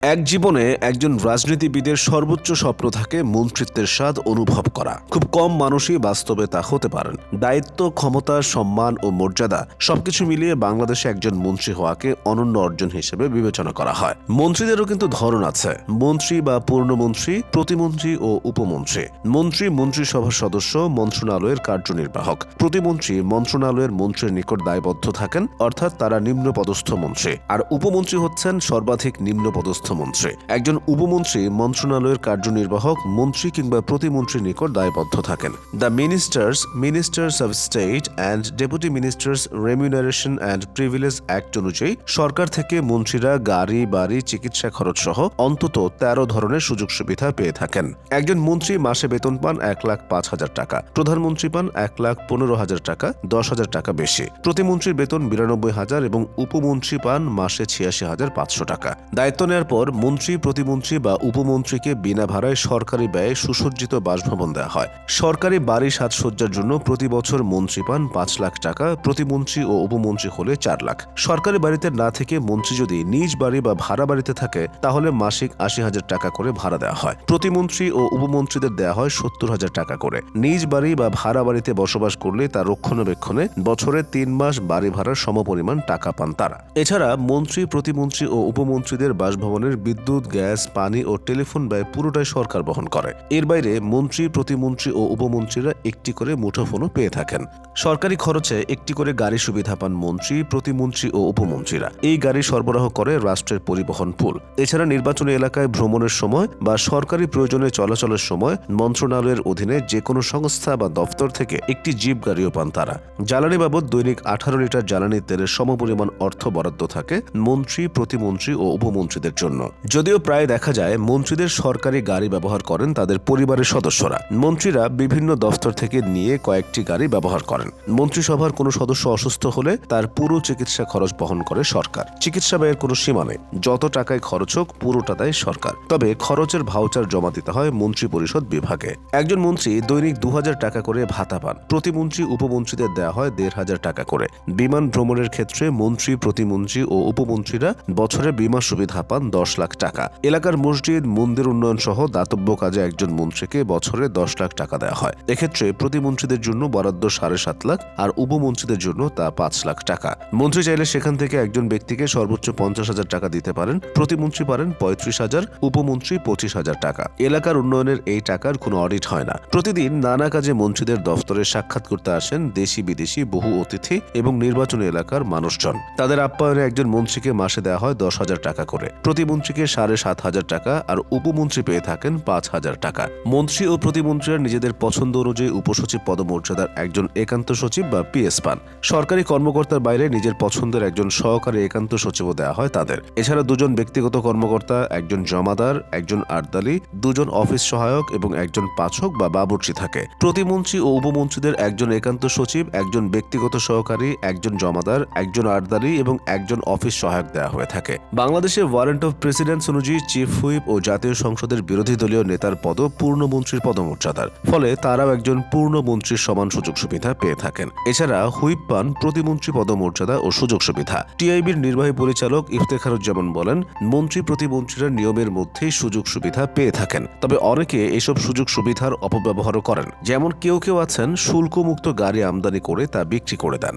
এক জীবনে একজন রাজনীতিবিদের সর্বোচ্চ স্বপ্ন থাকে মন্ত্রিত্বের স্বাদ অনুভব করা। খুব কম মানুষই বাস্তবে তা হতে পারেন। দায়িত্ব, ক্ষমতা, সম্মান ও মর্যাদা সবকিছু মিলিয়ে বাংলাদেশে একজন মন্ত্রী হওয়াকে অনন্য অর্জন হিসেবে বিবেচনা করা হয়। মন্ত্রীদেরও কিন্তু ধরন আছে। মন্ত্রী বা পূর্ণমন্ত্রী, প্রতিমন্ত্রী ও উপমন্ত্রী। মন্ত্রী মন্ত্রিসভার সদস্য, মন্ত্রণালয়ের কার্যনির্বাহক। প্রতিমন্ত্রী মন্ত্রণালয়ের মন্ত্রীর নিকট দায়বদ্ধ থাকেন, অর্থাৎ তারা নিম্নপদস্থ মন্ত্রী। আর উপমন্ত্রী হচ্ছেন সর্বাধিক নিম্নপদস্থ মন্ত্রী। একজন উপমন্ত্রী মন্ত্রণালয়ের কার্যনির্বাহক, মন্ত্রী কিংবা প্রতিমন্ত্রীর নিকট দায়বদ্ধ থাকেন। The ministers of state and deputy ministers remuneration and privilege act অনুযায়ী সরকার থেকে মন্ত্রীরা গাড়ি, বাড়ি, চিকিৎসা খরচ সহ অন্তত ১৩ ধরনের সুযোগ সুবিধা পেয়ে থাকেন। একজন মন্ত্রী মাসে বেতন পান ১,০৫,০০০ টাকা, প্রধানমন্ত্রী পান ১,১৫,০০০ টাকা, ১০,০০০ টাকা বেশি। প্রতিমন্ত্রীর বেতন ৯২,০০০ এবং উপমন্ত্রী পান মাসে ৮৬,৫০০ টাকা। দায়িত্ব নেওয়ার পর মন্ত্রী, প্রতিমন্ত্রী বা উপমন্ত্রীকে বিনা ভাড়ায় সরকারি ব্যয়ে সুসজ্জিত বাসভবন দেওয়া হয়। সরকারি বাড়ি সাজসজ্জার জন্য প্রতি বছর মন্ত্রী পান ৫ লাখ টাকা, প্রতিমন্ত্রী ও উপমন্ত্রী হলে ৪ লাখ। সরকারি বাড়িতে না থেকে মন্ত্রী যদি নিজ বাড়ি বা ভাড়া বাড়িতে থাকে তাহলে মাসিক ৮০,০০০ টাকা করে ভাড়া দেওয়া হয়। প্রতিমন্ত্রী ও উপমন্ত্রীদের দেওয়া হয় ৭০,০০০ টাকা করে। নিজ বাড়ি বা ভাড়া বাড়িতে বসবাস করলে তার রক্ষণাবেক্ষণে বছরে ৩ মাস বাড়ি ভাড়ার সমপরিমাণ টাকা পান তারা। এছাড়া মন্ত্রী, প্রতিমন্ত্রী ও উপমন্ত্রীদের বাসভবনের বিদ্যুৎ, গ্যাস, পানি ও টেলিফোন ব্যয় পুরোটাই সরকার বহন করে। এর বাইরে মন্ত্রী, প্রতিমন্ত্রী ও উপমন্ত্রীরা একটি করে মুঠোফোনও পেয়ে থাকেন। সরকারি খরচে একটি করে গাড়ি সুবিধা পান মন্ত্রী, প্রতিমন্ত্রী ও উপমন্ত্রীরা। এই গাড়ি সরবরাহ করে রাষ্ট্রের পরিবহন পুল। এছাড়া নির্বাচনী এলাকায় ভ্রমণের সময় বা সরকারি প্রয়োজনে চলাচলের সময় মন্ত্রণালয়ের অধীনে যে কোনো সংস্থা বা দফতর থেকে একটি জিপ গাড়িও পান তারা। জ্বালানি বাবদ দৈনিক ১৮ লিটার জ্বালানি তেলের সমপরিমাণ অর্থ বরাদ্দ থাকে মন্ত্রী, প্রতিমন্ত্রী ও উপমন্ত্রীদের জন্য। যদিও প্রায় দেখা যায় মন্ত্রীদের সরকারি গাড়ি ব্যবহার করেন তাদের পরিবারের সদস্যরা। মন্ত্রীরা বিভিন্ন দফতর থেকে নিয়ে কয়েকটি গাড়ি ব্যবহার করেন। মন্ত্রিসভার কোনো সদস্য অসুস্থ হলে তার পুরো চিকিৎসা খরচ বহন করে সরকার। চিকিৎসা ব্যয়ের কোনো সীমা নেই, যত টাকায় খরচ হোক পুরোটা দেয় সরকার। তবে খরচের ভাউচার জমা দিতে হয় মন্ত্রী পরিষদ বিভাগে। একজন মন্ত্রী দৈনিক ২,০০০ টাকা করে ভাতা পান। প্রতিমন্ত্রী, উপমন্ত্রীদের দেওয়া হয় ১,৫০০ টাকা করে। বিমান ভ্রমণের ক্ষেত্রে মন্ত্রী, প্রতিমন্ত্রী ও উপমন্ত্রীরা বছরে বিমা সুবিধা পান ১০ লাখ টাকা। এলাকার মসজিদ, মন্দির উন্নয়ন সহ দাতব্য কাজে একজন মন্ত্রীকে বছরে ১০ লাখ টাকা দেওয়া হয়। এক্ষেত্রে প্রতিমন্ত্রীদের জন্য বরাদ্দ ৭.৫ লাখ আর উপমন্ত্রীদের জন্য তা ৫ লাখ টাকা। মন্ত্রী চাইলে সেখান থেকে একজন ব্যক্তিকে সর্বোচ্চ ৫০,০০০ টাকা দিতে পারেন। প্রতিমন্ত্রী পারেন ৩৫,০০০, উপমন্ত্রী ২৫,০০০ টাকা। এলাকার উন্নয়নের এই টাকার কোনো অডিট হয় না। প্রতিদিন নানা কাজে মন্ত্রীদের দফতরে সাক্ষাৎ করতে আসেন দেশি বিদেশি বহু অতিথি এবং নির্বাচনী এলাকার মানুষজন। তাদের আপ্যায়নে একজন মন্ত্রীকে মাসে দেওয়া হয় ১০,০০০ টাকা করে, প্রতিমন্ত্রীকে ৭,৫০০ টাকা আর উপমন্ত্রী পেয়ে থাকেন ৫,০০০ টাকা। মন্ত্রী ও প্রতিমন্ত্রীরা নিজেদের পছন্দ অনুযায়ী উপসচিব পদমর্যাদার একজন একান্ত সচিব বা পিএস পান। সরকারি কর্মকর্তার বাইরে নিজের পছন্দের একজন সহকারী একান্ত সচিবও দেওয়া হয় তাদের। এছাড়া ২ জন ব্যক্তিগত কর্মকর্তা, একজন জমাদার, একজন আর্দালি, ২ জন অফিস সহায়ক এবং একজন পাচক বা বাবুর্চি থাকে। প্রতিমন্ত্রী ও উপমন্ত্রীদের একজন একান্ত সচিব, একজন ব্যক্তিগত সহকারী, একজন জমাদার, একজন আর্দালি এবং একজন অফিস সহায়ক দেওয়া হয়ে থাকে। বাংলাদেশে ওয়ারেন্ট অফ প্রেসিডেন্টস অনুযায়ী চিফ হুইপ ও জাতীয় সংসদের বিরোধী দলীয় নেতার পদও পূর্ণমন্ত্রীর পদমর্যাদার। ফলে তারাও একজন পূর্ণমন্ত্রীর সমান সুযোগ সুবিধা পেয়ে থাকেন। এছাড়া হুইপ পান প্রতিমন্ত্রী পদমর্যাদা ও সুযোগ সুবিধা। টিআইবির নির্বাহী পরিচালক ইফতেখারুজ্জামান বলেন, মন্ত্রী প্রতিমন্ত্রীরা নিয়মের মধ্যেই সুযোগ সুবিধা পেয়ে থাকেন। তবে অনেকে এসব সুযোগ সুবিধার অপব্যবহারও করেন। যেমন কেউ কেউ আছেন শুল্কমুক্ত গাড়ি আমদানি করে তা বিক্রি করে দেন।